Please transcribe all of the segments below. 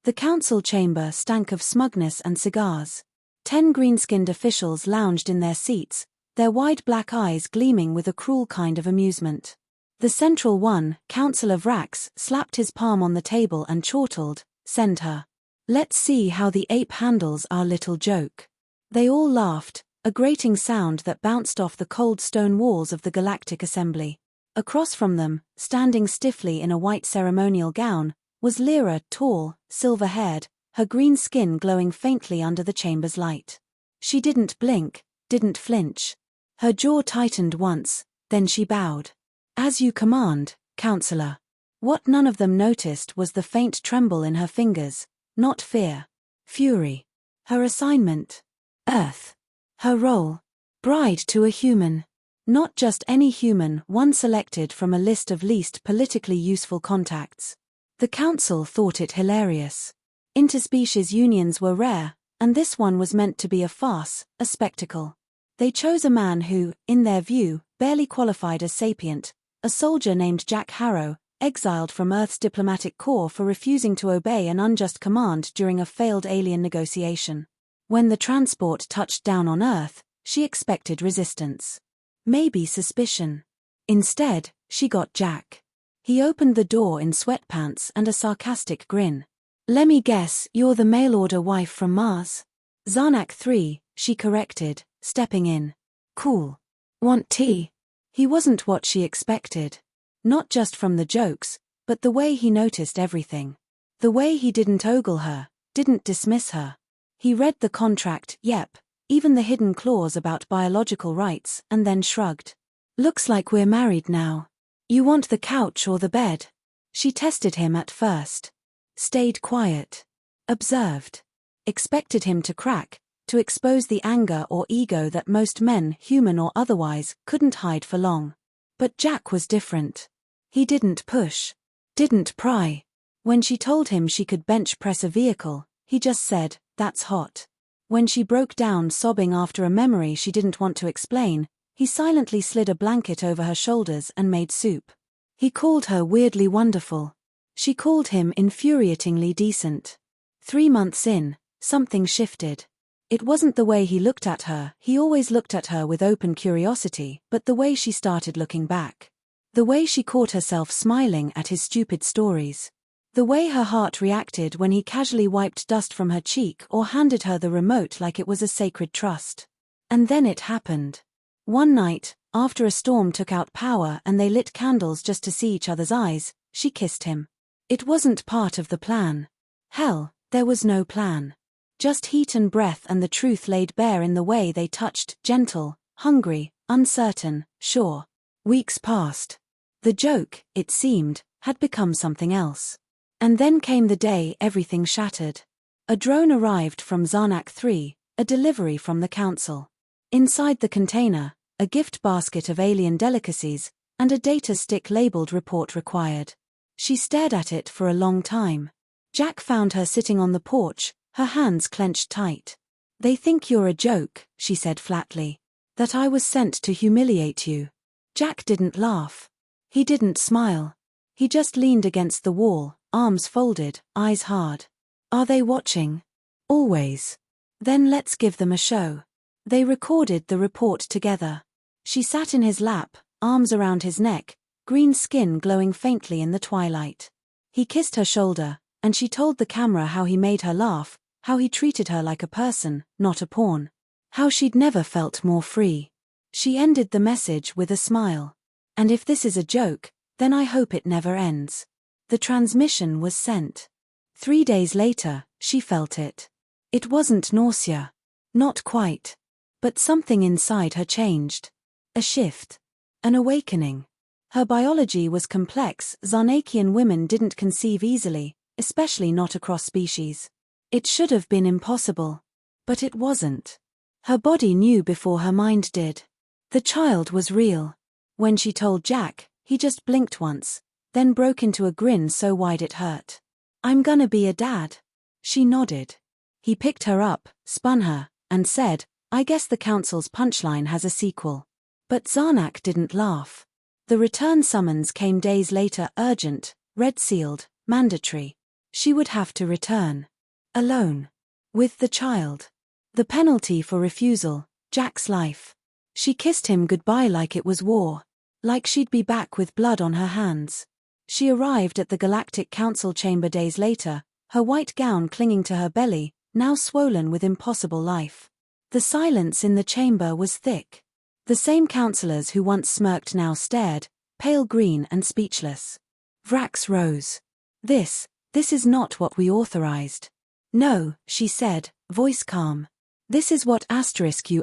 The council chamber stank of smugness and cigars. 10 green-skinned officials lounged in their seats, their wide black eyes gleaming with a cruel kind of amusement. The central one, Councillor Vrax, slapped his palm on the table and chortled, "Send her. Let's see how the ape handles our little joke." They all laughed, a grating sound that bounced off the cold stone walls of the Galactic Assembly. Across from them, standing stiffly in a white ceremonial gown, was Lyra, tall, silver-haired, her green skin glowing faintly under the chamber's light. She didn't blink, didn't flinch. Her jaw tightened once, then she bowed. "As you command, Counselor." What none of them noticed was the faint tremble in her fingers, not fear. Fury. Her assignment. Earth. Her role. Bride to a human. Not just any human, one selected from a list of least politically useful contacts. The council thought it hilarious. Interspecies unions were rare, and this one was meant to be a farce, a spectacle. They chose a man who, in their view, barely qualified as sapient, a soldier named Jack Harrow, exiled from Earth's diplomatic corps for refusing to obey an unjust command during a failed alien negotiation. When the transport touched down on Earth, she expected resistance. Maybe suspicion. Instead, she got Jack. He opened the door in sweatpants and a sarcastic grin. "Lemme guess, you're the mail-order wife from Mars?" "Zarnak 3, she corrected, stepping in. "Cool. Want tea?" He wasn't what she expected. Not just from the jokes, but the way he noticed everything. The way he didn't ogle her, didn't dismiss her. He read the contract, yep, even the hidden clause about biological rights, and then shrugged. "Looks like we're married now. You want the couch or the bed?" She tested him at first. Stayed quiet. Observed. Expected him to crack, to expose the anger or ego that most men, human or otherwise, couldn't hide for long. But Jack was different. He didn't push. Didn't pry. When she told him she could bench press a vehicle, he just said, "That's hot." When she broke down sobbing after a memory she didn't want to explain, he silently slid a blanket over her shoulders and made soup. He called her weirdly wonderful. She called him infuriatingly decent. 3 months in, something shifted. It wasn't the way he looked at her, he always looked at her with open curiosity, but the way she started looking back. The way she caught herself smiling at his stupid stories. The way her heart reacted when he casually wiped dust from her cheek or handed her the remote like it was a sacred trust. And then it happened. One night, after a storm took out power and they lit candles just to see each other's eyes, she kissed him. It wasn't part of the plan. Hell, there was no plan. Just heat and breath and the truth laid bare in the way they touched, gentle, hungry, uncertain, sure. Weeks passed. The joke, it seemed, had become something else. And then came the day everything shattered. A drone arrived from Zarnak 3, a delivery from the council. Inside the container, a gift basket of alien delicacies, and a data stick labeled report required. She stared at it for a long time. Jack found her sitting on the porch, her hands clenched tight. "They think you're a joke," she said flatly. "That I was sent to humiliate you." Jack didn't laugh. He didn't smile. He just leaned against the wall, arms folded, eyes hard. "Are they watching?" "Always." "Then let's give them a show." They recorded the report together. She sat in his lap, arms around his neck, green skin glowing faintly in the twilight. He kissed her shoulder, and she told the camera how he made her laugh, how he treated her like a person, not a pawn. How she'd never felt more free. She ended the message with a smile. "And if this is a joke, then I hope it never ends." The transmission was sent. 3 days later, she felt it. It wasn't nausea. Not quite. But something inside her changed. A shift. An awakening. Her biology was complex. Zarnakian women didn't conceive easily, especially not across species. It should have been impossible. But it wasn't. Her body knew before her mind did. The child was real. When she told Jack, he just blinked once, then broke into a grin so wide it hurt. "I'm gonna be a dad." She nodded. He picked her up, spun her, and said, "I guess the council's punchline has a sequel." But Zarnak didn't laugh. The return summons came days later, urgent, red-sealed, mandatory. She would have to return. Alone. With the child. The penalty for refusal, Jack's life. She kissed him goodbye like it was war. Like she'd be back with blood on her hands. She arrived at the Galactic Council chamber days later, her white gown clinging to her belly, now swollen with impossible life. The silence in the chamber was thick. The same councillors who once smirked now stared, pale green and speechless. Vrax rose. This is not what we authorized. No, she said, voice calm. This is what *U*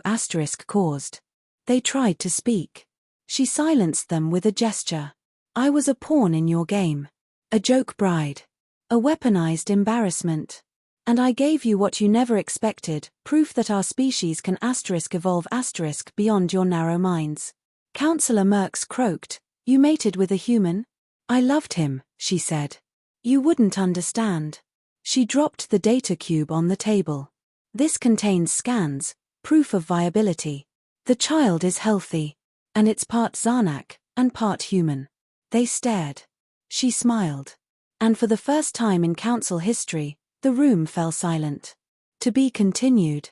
caused. They tried to speak. She silenced them with a gesture. I was a pawn in your game. A joke bride. A weaponized embarrassment. And I gave you what you never expected, proof that our species can *evolve beyond your narrow minds. Councillor Merks croaked, you mated with a human? I loved him, she said. You wouldn't understand. She dropped the data cube on the table. This contains scans, proof of viability. The child is healthy. And it's part Zarnak, and part human. They stared. She smiled. And for the first time in council history, the room fell silent. To be continued.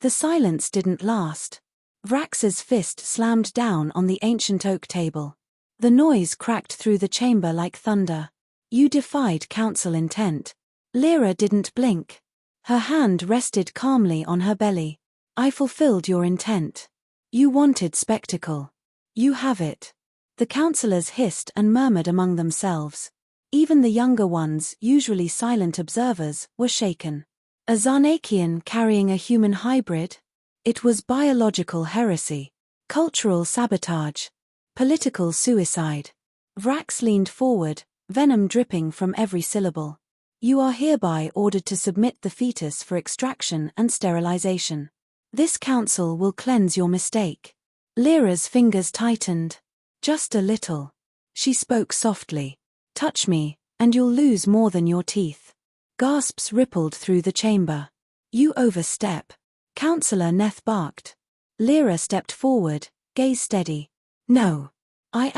The silence didn't last. Vrax's fist slammed down on the ancient oak table. The noise cracked through the chamber like thunder. You defied council intent. Lyra didn't blink. Her hand rested calmly on her belly. I fulfilled your intent. You wanted spectacle. You have it. The councillors hissed and murmured among themselves. Even the younger ones, usually silent observers, were shaken. A Zarnakian carrying a human hybrid? It was biological heresy. Cultural sabotage. Political suicide. Vrax leaned forward, venom dripping from every syllable. You are hereby ordered to submit the fetus for extraction and sterilization. This council will cleanse your mistake. Lyra's fingers tightened. Just a little. She spoke softly. Touch me, and you'll lose more than your teeth. Gasps rippled through the chamber. You overstep. Councillor Neth barked. Lyra stepped forward, gaze steady. No. I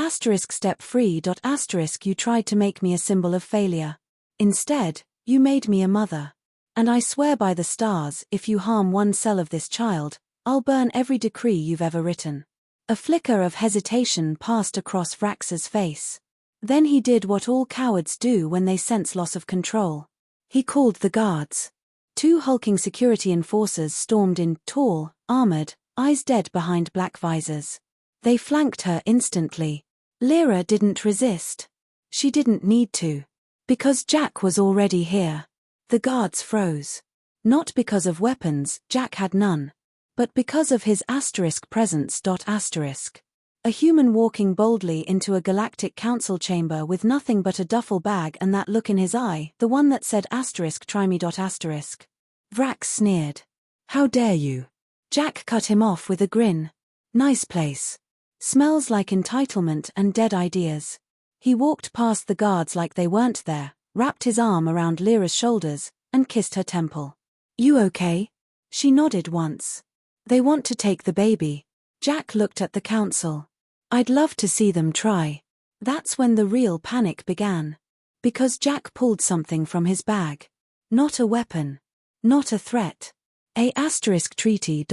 step free. You tried to make me a symbol of failure. Instead, you made me a mother. And I swear by the stars, if you harm one cell of this child, I'll burn every decree you've ever written. A flicker of hesitation passed across Vrax's face. Then he did what all cowards do when they sense loss of control. He called the guards. 2 hulking security enforcers stormed in, tall, armored, eyes dead behind black visors. They flanked her instantly. Lyra didn't resist. She didn't need to. Because Jack was already here. The guards froze. Not because of weapons, Jack had none. But because of his presence. A human walking boldly into a galactic council chamber with nothing but a duffel bag and that look in his eye, the one that said try me. Vrax sneered. How dare you? Jack cut him off with a grin. Nice place. Smells like entitlement and dead ideas. He walked past the guards like they weren't there, wrapped his arm around Lyra's shoulders, and kissed her temple. You okay? She nodded once. They want to take the baby. Jack looked at the council. I'd love to see them try. That's when the real panic began. Because Jack pulled something from his bag. Not a weapon. Not a threat. A treaty.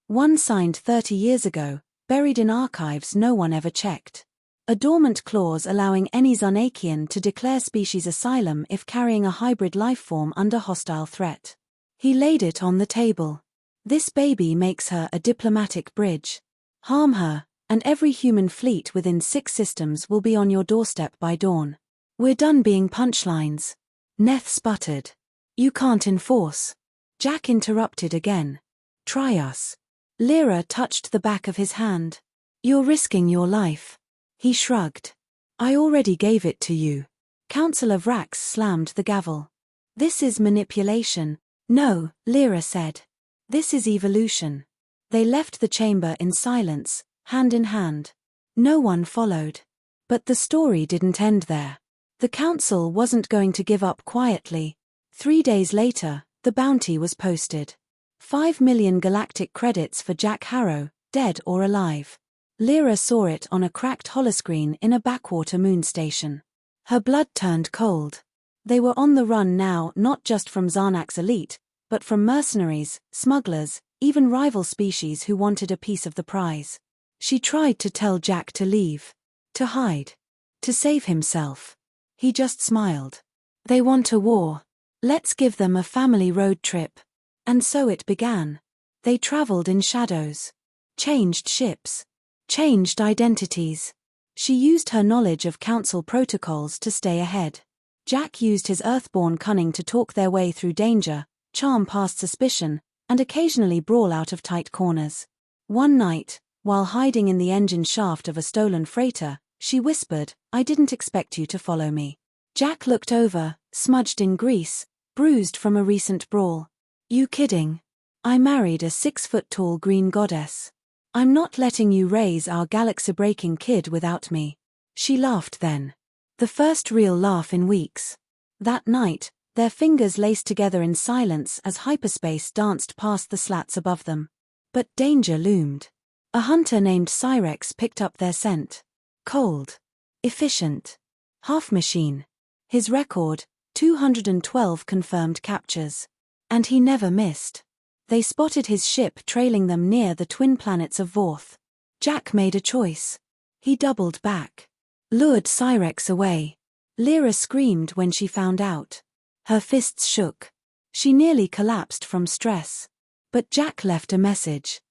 One signed 30 years ago, buried in archives no one ever checked. A dormant clause allowing any Zarnakian to declare species asylum if carrying a hybrid lifeform under hostile threat. He laid it on the table. This baby makes her a diplomatic bridge. Harm her, and every human fleet within 6 systems will be on your doorstep by dawn. We're done being punchlines. Neth sputtered. You can't enforce. Jack interrupted again. Try us. Lyra touched the back of his hand. You're risking your life. He shrugged. I already gave it to you. Councillor Vrax slammed the gavel. This is manipulation. No, Lyra said. This is evolution. They left the chamber in silence, hand in hand. No one followed. But the story didn't end there. The council wasn't going to give up quietly. 3 days later, the bounty was posted. 5 million galactic credits for Jack Harrow, dead or alive. Lyra saw it on a cracked holoscreen in a backwater moon station. Her blood turned cold. They were on the run now, not just from Zarnak's elite, but from mercenaries, smugglers, even rival species who wanted a piece of the prize. She tried to tell Jack to leave, to hide, to save himself. He just smiled. They want a war. Let's give them a family road trip. And so it began. They traveled in shadows, changed ships, changed identities. She used her knowledge of council protocols to stay ahead. Jack used his earthborn cunning to talk their way through danger, charm past suspicion, and occasionally brawl out of tight corners. One night, while hiding in the engine shaft of a stolen freighter, she whispered, "I didn't expect you to follow me." Jack looked over, smudged in grease, bruised from a recent brawl. "You kidding? I married a 6-foot-tall green goddess. I'm not letting you raise our galaxy-breaking kid without me." She laughed then. The first real laugh in weeks. That night, their fingers laced together in silence as hyperspace danced past the slats above them. But danger loomed. A hunter named Cyrex picked up their scent. Cold. Efficient. Half-machine. His record, 212 confirmed captures. And he never missed. They spotted his ship trailing them near the twin planets of Vorth. Jack made a choice. He doubled back. Lured Cyrex away. Lyra screamed when she found out. Her fists shook. She nearly collapsed from stress. But Jack left a message.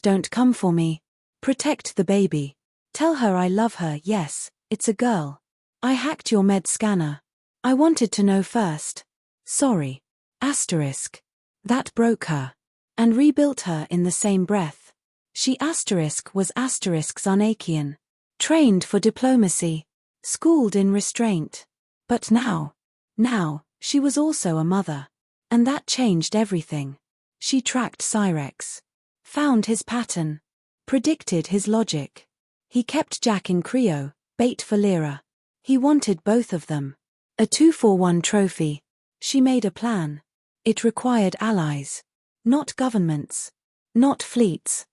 "Don't come for me. Protect the baby. Tell her I love her, yes, it's a girl. I hacked your med scanner. I wanted to know first. Sorry. That broke her. And rebuilt her in the same breath. She was Zarnakian. Trained for diplomacy. Schooled in restraint. But now, she was also a mother. And that changed everything. She tracked Cyrex. Found his pattern. Predicted his logic. He kept Jack in cryo, bait for Lyra. He wanted both of them. A 2-for-1 trophy. She made a plan. It required allies. Not governments. Not fleets.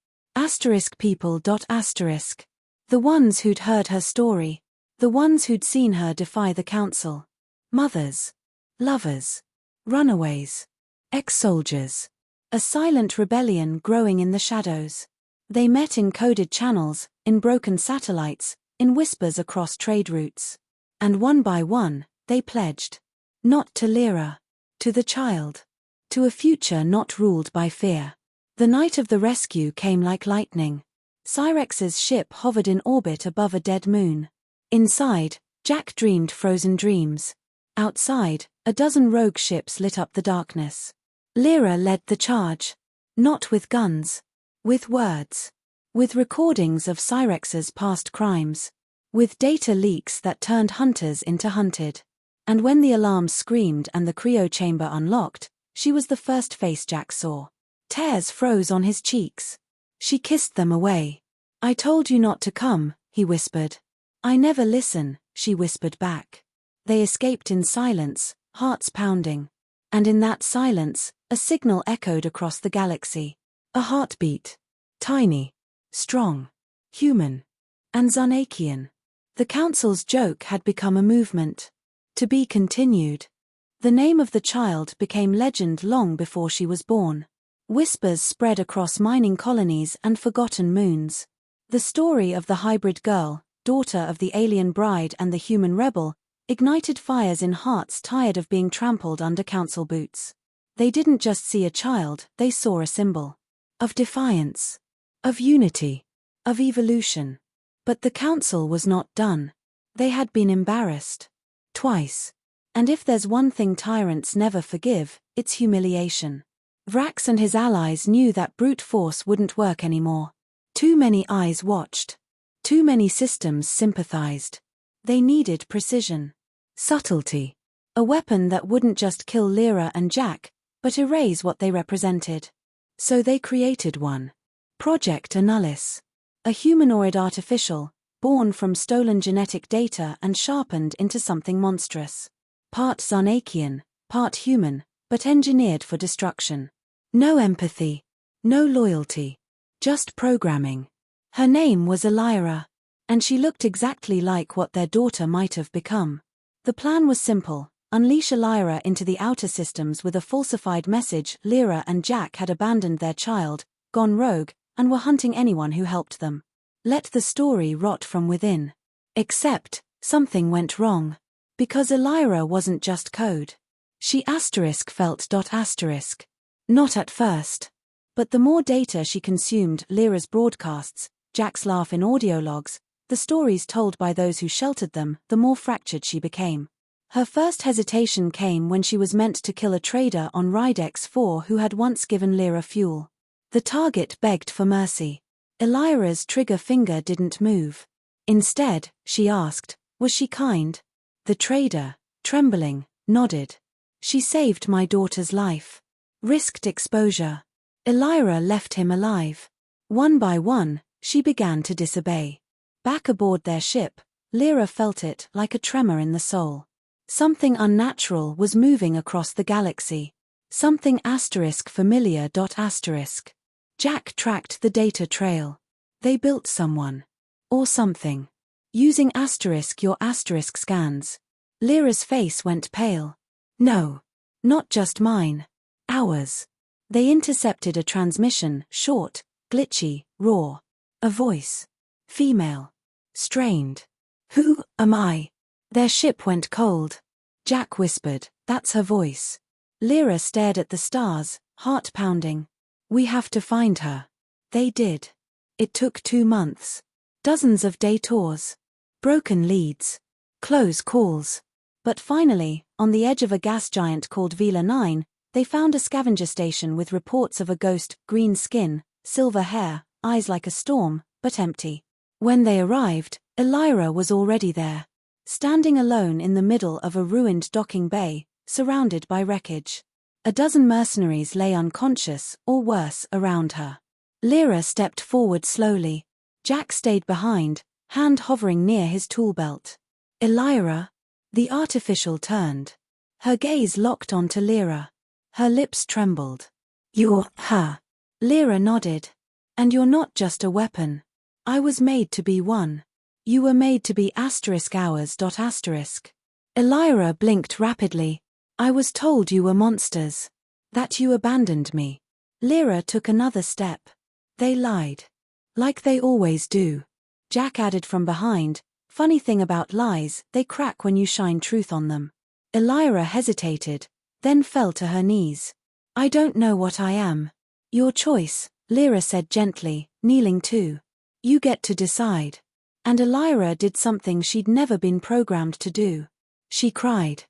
People. The ones who'd heard her story. The ones who'd seen her defy the council. Mothers. Lovers. Runaways. Ex-soldiers. A silent rebellion growing in the shadows. They met in coded channels, in broken satellites, in whispers across trade routes. And one by one, they pledged. Not to Lyra. To the child. To a future not ruled by fear. The night of the rescue came like lightning. Cyrex's ship hovered in orbit above a dead moon. Inside, Jack dreamed frozen dreams. Outside, a dozen rogue ships lit up the darkness. Lyra led the charge. Not with guns. With words. With recordings of Cyrex's past crimes. With data leaks that turned hunters into hunted. And when the alarms screamed and the cryo chamber unlocked, she was the first face Jack saw. Tears froze on his cheeks. She kissed them away. "I told you not to come," he whispered. "I never listen," she whispered back. They escaped in silence, hearts pounding. And in that silence, a signal echoed across the galaxy. A heartbeat. Tiny. Strong. Human. And Zarnakian. The council's joke had become a movement. To be continued. The name of the child became legend long before she was born. Whispers spread across mining colonies and forgotten moons. The story of the hybrid girl, daughter of the alien bride and the human rebel, ignited fires in hearts tired of being trampled under council boots. They didn't just see a child, they saw a symbol. Of defiance. Of unity. Of evolution. But the council was not done. They had been embarrassed. Twice. And if there's one thing tyrants never forgive, it's humiliation. Vrax and his allies knew that brute force wouldn't work anymore. Too many eyes watched. Too many systems sympathized. They needed precision. Subtlety. A weapon that wouldn't just kill Lyra and Jack, but erase what they represented. So they created one. Project Annulus. A humanoid artificial, born from stolen genetic data and sharpened into something monstrous. Part Zarnakian, part human, but engineered for destruction. No empathy. No loyalty. Just programming. Her name was Elira, and she looked exactly like what their daughter might have become. The plan was simple: unleash Lyra into the outer systems with a falsified message. Lyra and Jack had abandoned their child, gone rogue, and were hunting anyone who helped them. Let the story rot from within. Except, something went wrong. Because Lyra wasn't just code. She felt . Not at first. But the more data she consumed, Lyra's broadcasts, Jack's laugh in audio logs, the stories told by those who sheltered them, the more fractured she became. Her first hesitation came when she was meant to kill a trader on Rydex 4 who had once given Lyra fuel. The target begged for mercy. Lyra's trigger finger didn't move. Instead, she asked, was she kind? The trader, trembling, nodded. She saved my daughter's life. Risked exposure. Lyra left him alive. One by one, she began to disobey. Back aboard their ship, Lyra felt it like a tremor in the soul. Something unnatural was moving across the galaxy. Something familiar. Jack tracked the data trail. They built someone. Or something. Using your scans. Lyra's face went pale. No. Not just mine. Ours. They intercepted a transmission, short, glitchy, raw. A voice. Female. Strained. Who am I? Their ship went cold. Jack whispered, that's her voice. Lyra stared at the stars, heart pounding. We have to find her. They did. It took 2 months. Dozens of detours. Broken leads. Close calls. But finally, on the edge of a gas giant called Vela 9, they found a scavenger station with reports of a ghost, green skin, silver hair, eyes like a storm, but empty. When they arrived, Lyra was already there. Standing alone in the middle of a ruined docking bay, surrounded by wreckage. A dozen mercenaries lay unconscious, or worse, around her. Lyra stepped forward slowly. Jack stayed behind, hand hovering near his tool belt. Lyra? The artificial turned. Her gaze locked onto Lyra. Her lips trembled. You're her. Lyra nodded. And you're not just a weapon. I was made to be one. You were made to be ours. Lyra blinked rapidly. I was told you were monsters. That you abandoned me. Lyra took another step. They lied. Like they always do. Jack added from behind, funny thing about lies, they crack when you shine truth on them. Lyra hesitated, then fell to her knees. I don't know what I am. Your choice, Lyra said gently, kneeling too. You get to decide. And Lyra did something she'd never been programmed to do. She cried.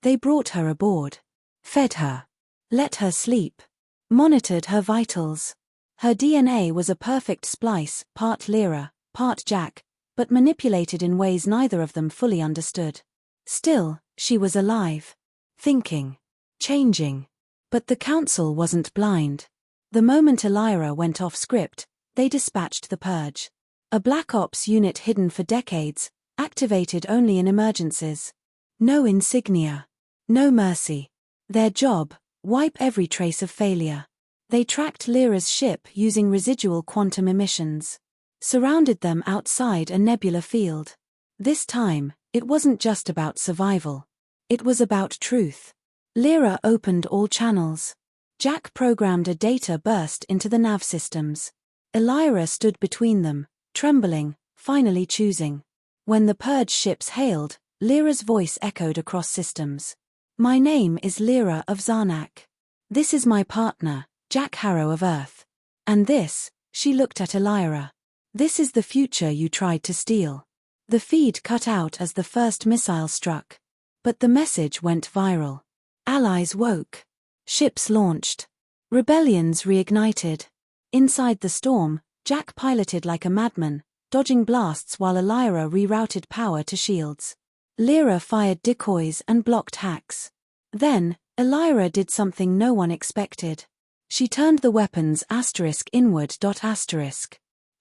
They brought her aboard. Fed her. Let her sleep. Monitored her vitals. Her DNA was a perfect splice, part Lyra, part Jack, but manipulated in ways neither of them fully understood. Still, she was alive. Thinking. Changing. But the council wasn't blind. The moment Lyra went off script, they dispatched the purge. A Black Ops unit hidden for decades, activated only in emergencies. No insignia. No mercy. Their job, wipe every trace of failure. They tracked Lyra's ship using residual quantum emissions. Surrounded them outside a nebula field. This time, it wasn't just about survival. It was about truth. Lyra opened all channels. Jack programmed a data burst into the nav systems. Lyra stood between them, trembling, finally choosing. When the purge ships hailed, Lyra's voice echoed across systems. My name is Lyra of Zarnak. This is my partner, Jack Harrow of Earth. And this, she looked at Lyra. This is the future you tried to steal. The feed cut out as the first missile struck. But the message went viral. Allies woke. Ships launched. Rebellions reignited. Inside the storm, Jack piloted like a madman, dodging blasts while Lyra rerouted power to shields. Lyra fired decoys and blocked hacks. Then, Lyra did something no one expected. She turned the weapons inward.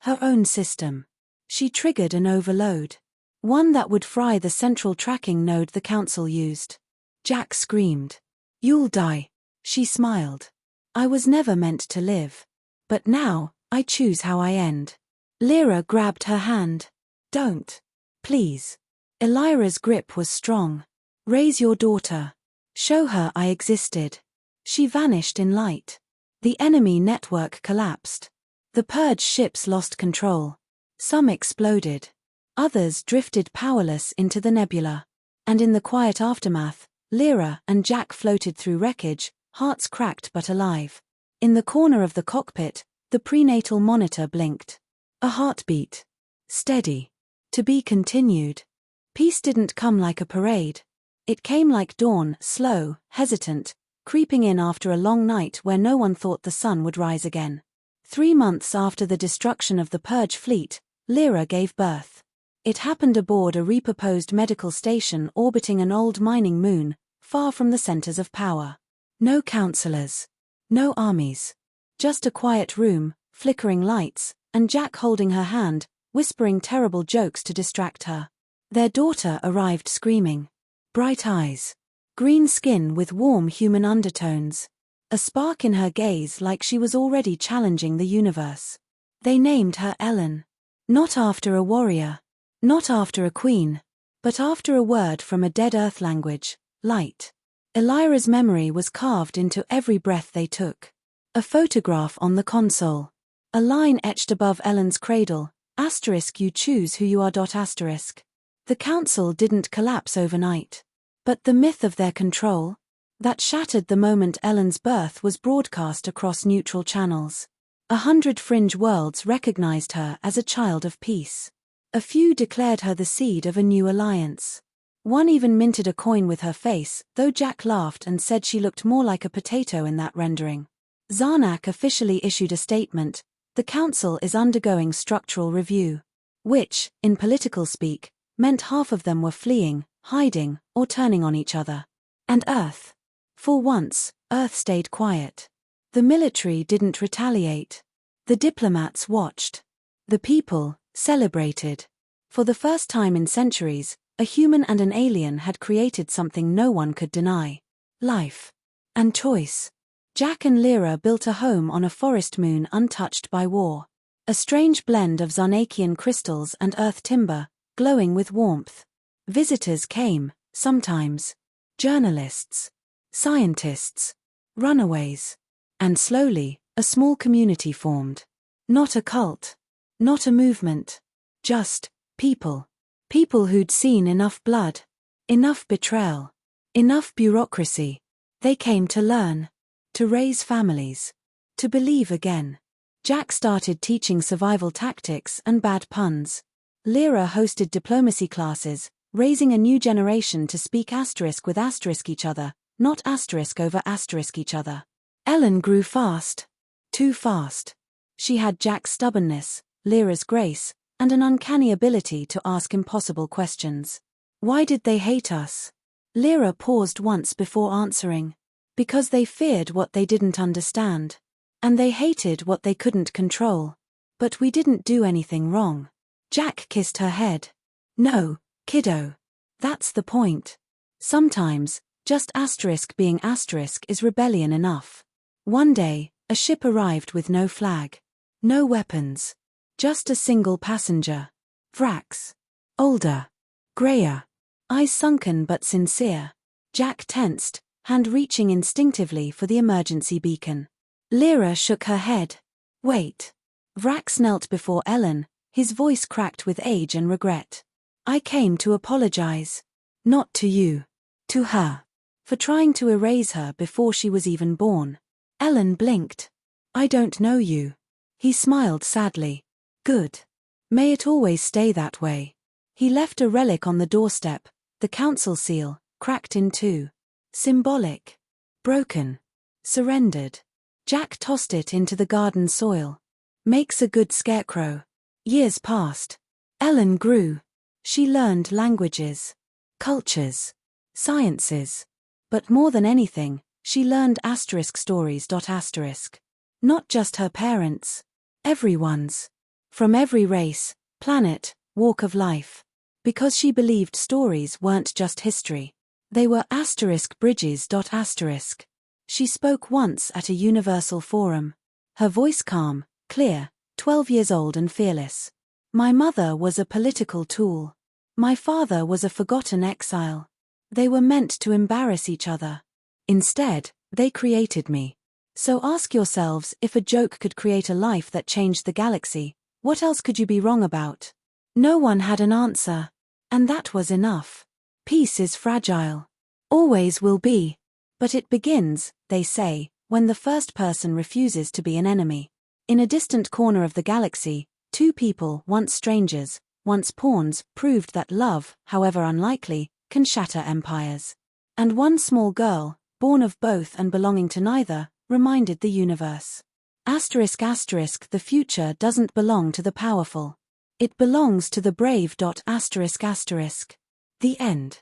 Her own system. She triggered an overload. One that would fry the central tracking node the council used. Jack screamed. You'll die. She smiled. I was never meant to live. But now, I choose how I end. Lyra grabbed her hand. Don't. Please. Lyra's grip was strong. Raise your daughter. Show her I existed. She vanished in light. The enemy network collapsed. The purge ships lost control. Some exploded. Others drifted powerless into the nebula. And in the quiet aftermath, Lyra and Jack floated through wreckage, hearts cracked but alive. In the corner of the cockpit, the prenatal monitor blinked. A heartbeat. Steady. To be continued. Peace didn't come like a parade. It came like dawn, slow, hesitant, creeping in after a long night where no one thought the sun would rise again. 3 months after the destruction of the Purge fleet, Lyra gave birth. It happened aboard a repurposed medical station orbiting an old mining moon, far from the centers of power. No counselors. No armies. Just a quiet room, flickering lights, and Jack holding her hand, whispering terrible jokes to distract her. Their daughter arrived screaming. Bright eyes. Green skin with warm human undertones. A spark in her gaze like she was already challenging the universe. They named her Ellen. Not after a warrior. Not after a queen. But after a word from a dead earth language, light. Elira's memory was carved into every breath they took. A photograph on the console. A line etched above Ellen's cradle, * you choose who you are. The council didn't collapse overnight. But the myth of their control? That shattered the moment Ellen's birth was broadcast across neutral channels. 100 fringe worlds recognized her as a child of peace. A few declared her the seed of a new alliance. One even minted a coin with her face, though Jack laughed and said she looked more like a potato in that rendering. Zarnak officially issued a statement: the council is undergoing structural review. Which, in political speak, meant half of them were fleeing, hiding, or turning on each other. And Earth. For once, Earth stayed quiet. The military didn't retaliate. The diplomats watched. The people celebrated. For the first time in centuries, a human and an alien had created something no one could deny. Life. And choice. Jack and Lyra built a home on a forest moon untouched by war. A strange blend of Zarnakian crystals and earth timber, glowing with warmth. Visitors came, sometimes. Journalists. Scientists. Runaways. And slowly, a small community formed. Not a cult. Not a movement. Just people. People who'd seen enough blood. Enough betrayal. Enough bureaucracy. They came to learn. To raise families. To believe again. Jack started teaching survival tactics and bad puns. Lyra hosted diplomacy classes, raising a new generation to speak with each other, not over each other. Ellen grew fast. Too fast. She had Jack's stubbornness, Lyra's grace, and an uncanny ability to ask impossible questions. Why did they hate us? Lyra paused once before answering. Because they feared what they didn't understand. And they hated what they couldn't control. But we didn't do anything wrong. Jack kissed her head. No, kiddo. That's the point. Sometimes, just being is rebellion enough. One day, a ship arrived with no flag. No weapons. Just a single passenger. Vrax. Older. Grayer. Eyes sunken but sincere. Jack tensed, hand reaching instinctively for the emergency beacon. Lyra shook her head. Wait. Vrax knelt before Ellen, his voice cracked with age and regret. I came to apologize. Not to you. To her. For trying to erase her before she was even born. Ellen blinked. I don't know you. He smiled sadly. Good. May it always stay that way. He left a relic on the doorstep, the council seal, cracked in two. Symbolic. Broken. Surrendered. Jack tossed it into the garden soil. Makes a good scarecrow. Years passed. Ellen grew. She learned languages. Cultures. Sciences. But more than anything, she learned stories. Not just her parents. Everyone's. From every race, planet, walk of life. Because she believed stories weren't just history. They were bridges. She spoke once at a universal forum. Her voice calm, clear, 12 years old and fearless. My mother was a political tool. My father was a forgotten exile. They were meant to embarrass each other. Instead, they created me. So ask yourselves, if a joke could create a life that changed the galaxy, what else could you be wrong about? No one had an answer. And that was enough. Peace is fragile. Always will be. But it begins, they say, when the first person refuses to be an enemy. In a distant corner of the galaxy, two people, once strangers, once pawns, proved that love, however unlikely, can shatter empires. And one small girl, born of both and belonging to neither, reminded the universe. The future doesn't belong to the powerful. It belongs to the brave. The end.